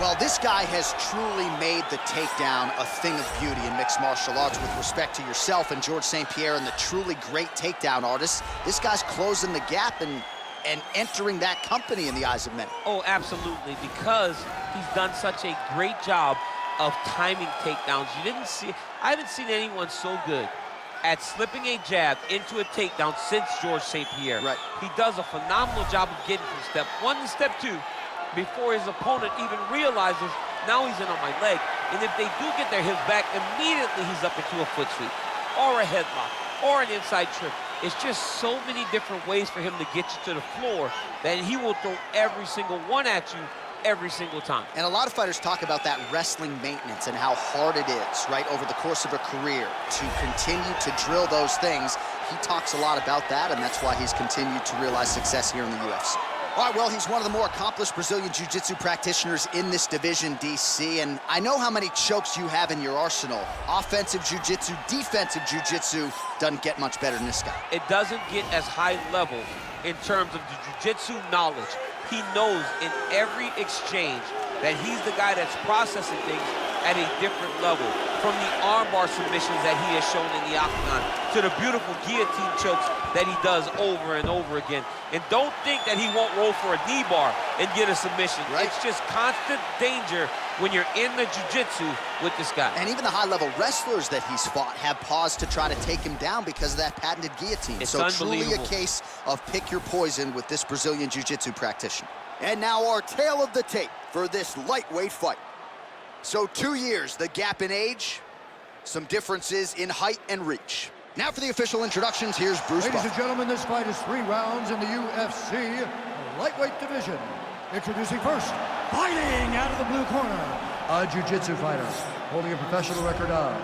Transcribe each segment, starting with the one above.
Well, this guy has truly made the takedown a thing of beauty in mixed martial arts. With respect to yourself and George St. Pierre and the truly great takedown artists, this guy's closing the gap and entering that company in the eyes of many. Oh, absolutely, because he's done such a great job of timing takedowns. I haven't seen anyone so good at slipping a jab into a takedown since George St. Pierre. Right. He does a phenomenal job of getting from step 1 to step 2 before his opponent even realizes now he's in on my leg. And if they do get their hips back, immediately he's up into a foot sweep or a headlock or an inside trip. It's just so many different ways for him to get you to the floor that he will throw every single one at you every single time. And a lot of fighters talk about that wrestling maintenance and how hard it is, right, over the course of a career to continue to drill those things. He talks a lot about that, and that's why he's continued to realize success here in the UFC. All right, well, he's one of the more accomplished Brazilian Jiu-Jitsu practitioners in this division, DC, and I know how many chokes you have in your arsenal. Offensive Jiu-Jitsu, defensive Jiu-Jitsu doesn't get much better than this guy. It doesn't get as high level in terms of the Jiu-Jitsu knowledge. He knows in every exchange that he's the guy that's processing things at a different level. From the armbar submissions that he has shown in the octagon to the beautiful guillotine chokes that he does over and over again. And don't think that he won't roll for a knee bar and get a submission. Right. It's just constant danger when you're in the jiu-jitsu with this guy. And even the high-level wrestlers that he's fought have paused to try to take him down because of that patented guillotine. It's so unbelievable. Truly a case of pick your poison with this Brazilian jiu-jitsu practitioner. And now our tale of the tape for this lightweight fight. So 2 years, the gap in age, some differences in height and reach. Now for the official introductions, here's Bruce Ladies Buffer. and gentlemen, this fight is 3 rounds in the UFC lightweight division. Introducing first, fighting out of the blue corner, a jiu-jitsu fighter holding a professional record of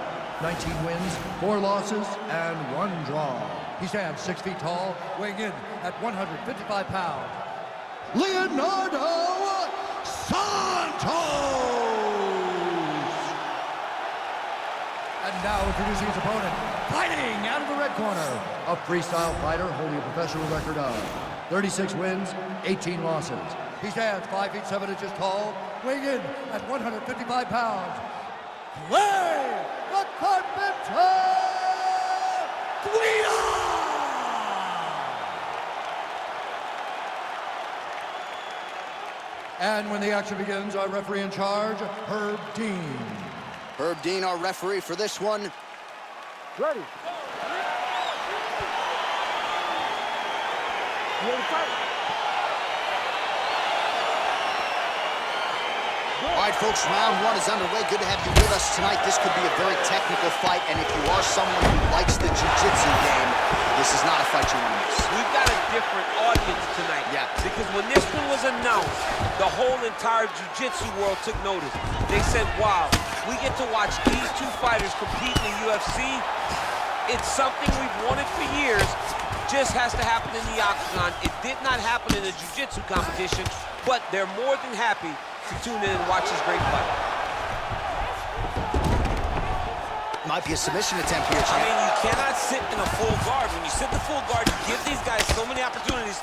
19 wins, 4 losses, and 1 draw. He stands 6 feet tall, weighing in at 155 pounds. Leonardo Santos! And now introducing his opponent, fighting out of the red corner, a freestyle fighter holding a professional record of 36 wins, 18 losses. He stands 5 feet 7 inches tall, weighing in at 155 pounds. Clay the Carpenter Guida! And when the action begins, our referee in charge, Herb Dean. Herb Dean, our referee for this one. Ready. Ready to fight. All right, folks, round 1 is underway. Good to have you with us tonight. This could be a very technical fight, and if you are someone who likes the jiu-jitsu game, this is not a fight you want to miss. We've got a different audience tonight. Yeah. Because when this one was announced, the whole entire jiu-jitsu world took notice. They said, wow, we get to watch these 2 fighters compete in the UFC. It's something we've wanted for years. Just has to happen in the octagon. It did not happen in the jiu-jitsu competition, but they're more than happy to tune in and watch this great fight. Might be a submission attempt here, champ. I mean, you cannot sit in a full guard. When you sit in the full guard, you give these guys so many opportunities.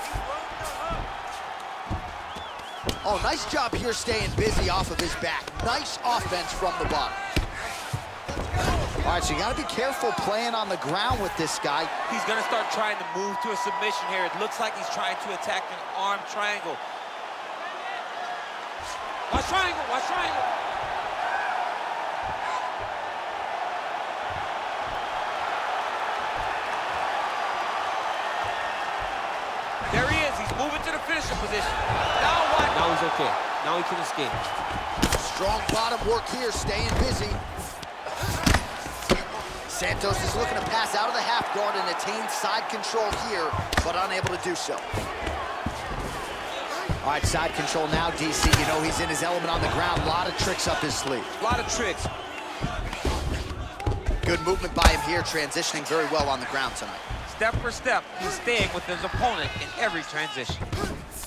Oh, nice job here staying busy off of his back. Nice offense from the bottom. All right, so you got to be careful playing on the ground with this guy. He's going to start trying to move to a submission here. It looks like he's trying to attack an arm triangle. Watch triangle, watch triangle. There he is, he's moving to the finisher position. Now what? Now he's okay. Now he can escape. Strong bottom work here, staying busy. Santos is looking to pass out of the half guard and attain side control here, but unable to do so. All right, side control now, DC. You know he's in his element on the ground. A lot of tricks up his sleeve. A lot of tricks. Good movement by him here, transitioning very well on the ground tonight. Step for step, he's staying with his opponent in every transition.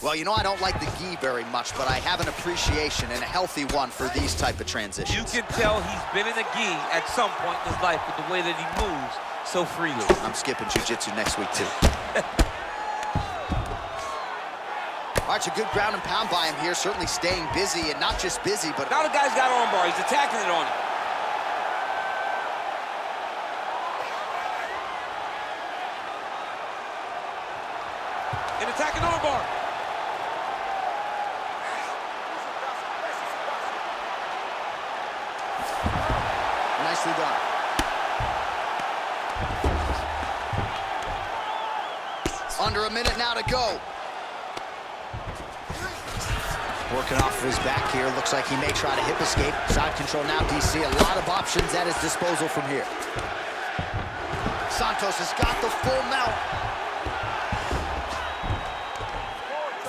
Well, you know I don't like the gi very much, but I have an appreciation and a healthy one for these type of transitions. You can tell he's been in a gi at some point in his life with the way that he moves so freely. I'm skipping jiu-jitsu next week, too. All right, it's a good ground and pound by him here, certainly staying busy, and not just busy, but... Now the guy's got armbar. He's attacking it on him. An attacking armbar. Nicely done. Under a minute now to go. Working off of his back here. Looks like he may try to hip escape. Side control now, DC. A lot of options at his disposal from here. Santos has got the full mount.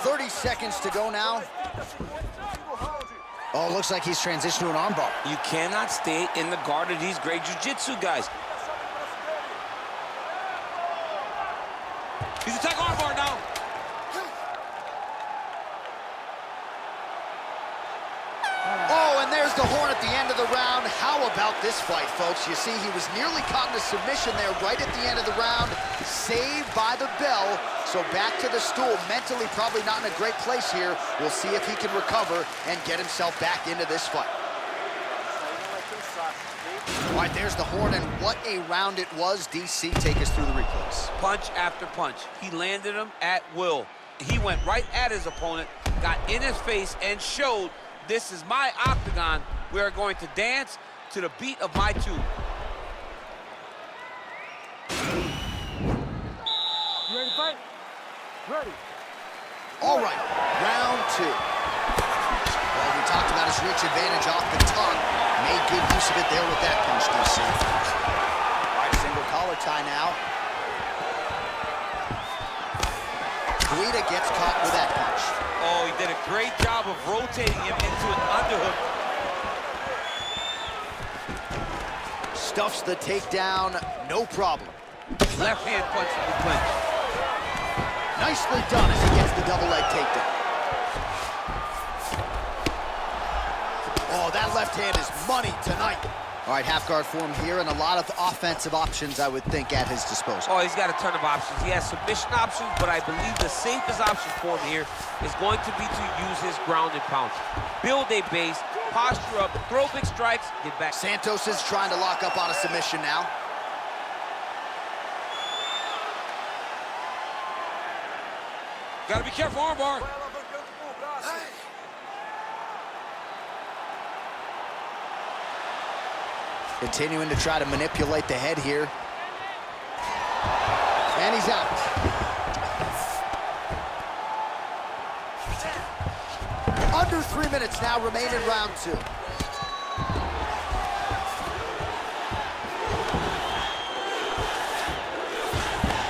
30 seconds to go now. Oh, looks like he's transitioned to an armbar. You cannot stay in the guard of these great jiu-jitsu guys. He's attacking armbar now. Oh, and there's the horn at the end of the round. How about this fight, folks? You see, he was nearly caught in a submission there right at the end of the round. Saved by the bell. So back to the stool. Mentally probably not in a great place here. We'll see if he can recover and get himself back into this fight. All right, there's the horn, and what a round it was. DC, take us through the replays. Punch after punch. He landed him at will. He went right at his opponent, got in his face, and showed, this is my octagon. We are going to dance to the beat of my tune. You ready to fight? Ready. All right, round two. Well, we talked about his reach advantage off the tongue. Made good use of it there with that punch, DC. All right, single collar tie now. Guida gets caught with that punch. Oh, he did a great job of rotating him into an underhook. Stuffs the takedown, no problem. Left hand punch from the clinch. Nicely done as he gets the double leg takedown. Oh, that left hand is money tonight. All right, half guard form here, and a lot of offensive options, I would think, at his disposal. Oh, he's got a ton of options. He has submission options, but I believe the safest option for him here is going to be to use his ground and pound. Build a base, posture up, throw big strikes, get back. Santos is trying to lock up on a submission now. Gotta be careful, armbar. Continuing to try to manipulate the head here. And he's out. Under 3 minutes now remain in round two.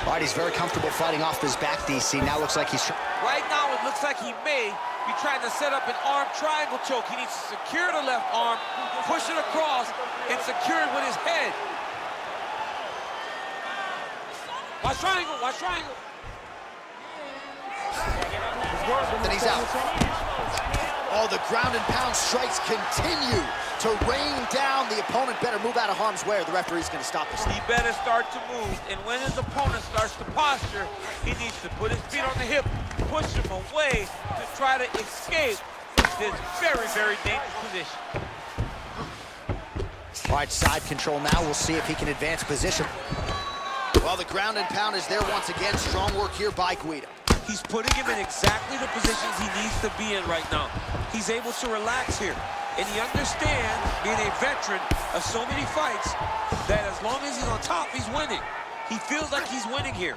All right, he's very comfortable fighting off his back, DC. Now looks like he's... Right now, it looks like he may be trying to set up an arm triangle choke. He needs to secure the left arm, push it across, and secure it with his head. Watch triangle, watch triangle. Then he's out. Oh, the ground and pound strikes continue to rain down. The opponent better move out of harm's way or the referee's going to stop this. He better start to move, and when his opponent starts to posture, he needs to put his feet on the hip, push him away to try to escape this very, very dangerous position. All right, side control now. We'll see if he can advance position. Well, the ground and pound is there once again. Strong work here by Guida. He's putting him in exactly the positions he needs to be in right now. He's able to relax here. And he understands, being a veteran of so many fights, that as long as he's on top, he's winning. He feels like he's winning here.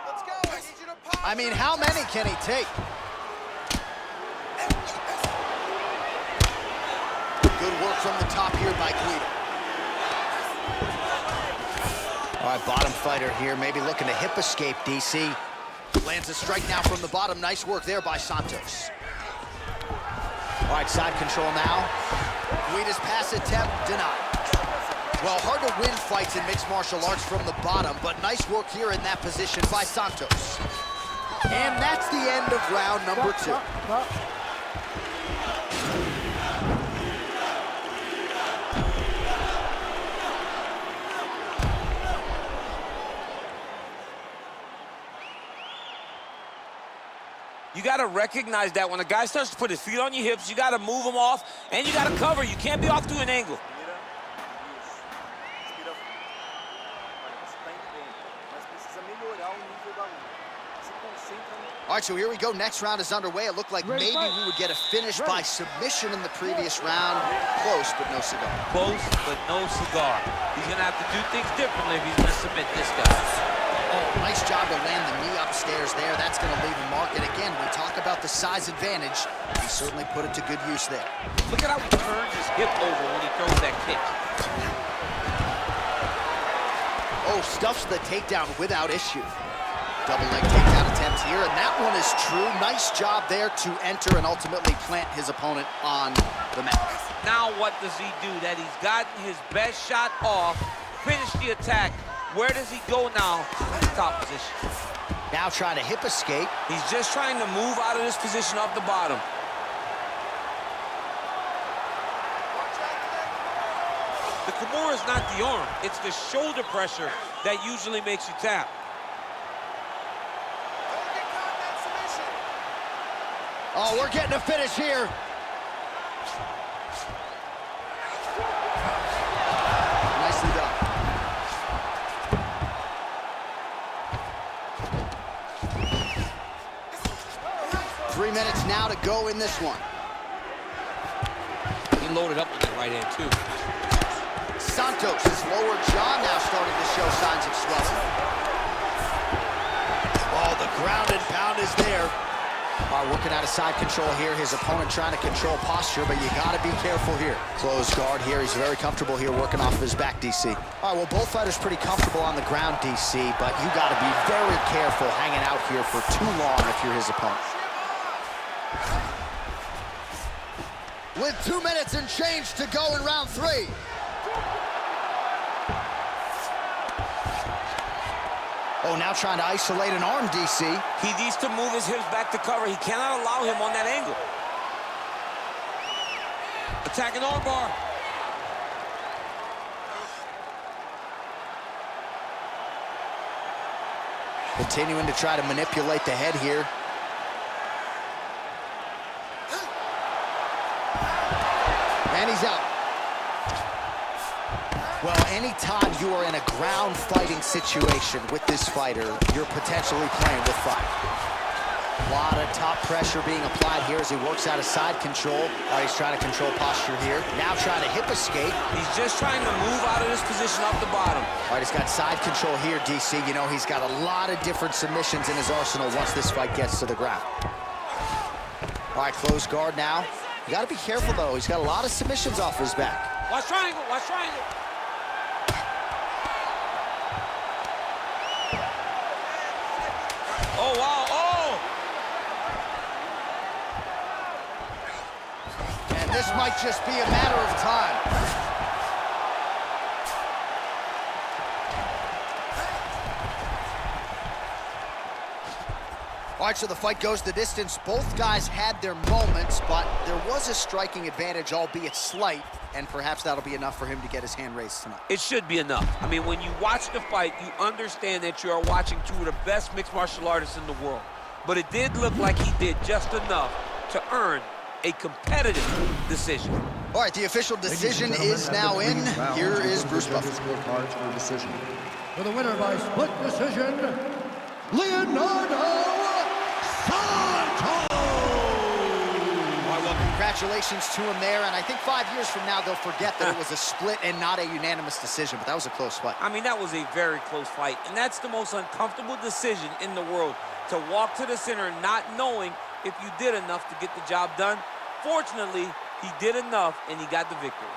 Let's go. I need you to pop. I mean, how many can he take? Good work from the top here by Guida. All right, bottom fighter here, maybe looking to hip escape, DC. Lands a strike now from the bottom. Nice work there by Santos. All right, side control now. Guida's pass attempt denied. Well, hard to win fights in mixed martial arts from the bottom, but nice work here in that position by Santos. And that's the end of round number two. You got to recognize that when a guy starts to put his feet on your hips, you got to move him off, and you got to cover. You can't be off to an angle. All right, so here we go. Next round is underway. It looked like maybe we would get a finish by submission in the previous round. Close, but no cigar. Close, but no cigar. He's going to have to do things differently if he's going to submit this guy. Oh, nice job to land the knee upstairs there. That's going to leave a mark. And again, we talk about the size advantage. He certainly put it to good use there. Look at how he turns his hip over when he throws that kick. Oh, stuffs the takedown without issue. Double leg takedown attempt here, and that one is true. Nice job there to enter and ultimately plant his opponent on the mat. Now what does he do? That he's gotten his best shot off, finished the attack. Where does he go now? Top position. Now trying to hip escape. He's just trying to move out of this position off the bottom. The Kimura is not the arm. It's the shoulder pressure that usually makes you tap. Oh, we're getting a finish here. Nicely done. Three minutes now to go in this one. He loaded up with that right hand, too. Santos, his lower jaw now starting to show signs of swelling. Oh, the ground and pound is there. All right, working out of side control here. His opponent trying to control posture, but you got to be careful here. Closed guard here. He's very comfortable here working off of his back, DC. All right, well, both fighters pretty comfortable on the ground, DC, but you got to be very careful hanging out here for too long if you're his opponent. With 2 minutes and change to go in round three. Oh, now trying to isolate an arm, DC. He needs to move his hips back to cover. He cannot allow him on that angle. Attacking arm bar. Continuing to try to manipulate the head here. And he's out. Well, anytime you are in a ground fighting situation with this fighter, you're potentially playing with fire. A lot of top pressure being applied here as he works out of side control. He's trying to control posture here. Now trying to hip escape. He's just trying to move out of this position off the bottom. All right, he's got side control here, DC. You know, he's got a lot of different submissions in his arsenal once this fight gets to the ground. All right, closed guard now. You got to be careful, though. He's got a lot of submissions off his back. Watch triangle, watch triangle. Oh, wow, oh! And this might just be a matter of time. All right, so the fight goes the distance. Both guys had their moments, but there was a striking advantage, albeit slight, and perhaps that'll be enough for him to get his hand raised tonight. It should be enough. I mean, when you watch the fight, you understand that you are watching two of the best mixed martial artists in the world. But it did look like he did just enough to earn a competitive decision. All right, the official decision is now in. Here is Bruce Buffer. For the winner by split decision, Leonardo Santos! Well, congratulations to him there, and I think 5 years from now they'll forget that it was a split and not a unanimous decision, but that was a close fight. I mean, that was a very close fight, and that's the most uncomfortable decision in the world, to walk to the center not knowing if you did enough to get the job done. Fortunately, he did enough, and he got the victory.